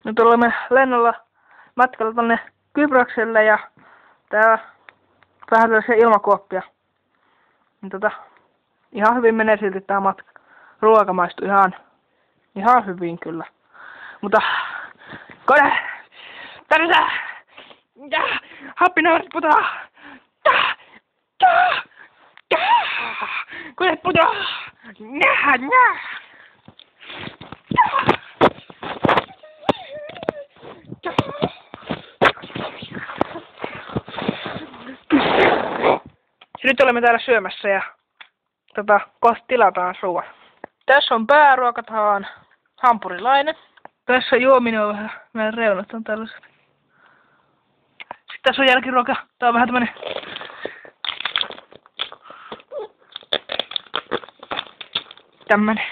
Nyt olemme lennolla matkalla tonne Kyprokselle ja täällä vähän tällaisia ilmakuoppia. Ihan hyvin menee silti tää matka. Ruoka maistuu ihan hyvin kyllä. Mutta kone! Tänne! Happineurit putoaa! Kone putoaa! Nyt olemme täällä syömässä ja kohta tilataan ruoan. Tässä on pääruoka, tää on hampurilainen. Tässä juominen on vähän reunat on tällaiset. Sitten tässä on jälkiruoka. Tää on vähän tämmönen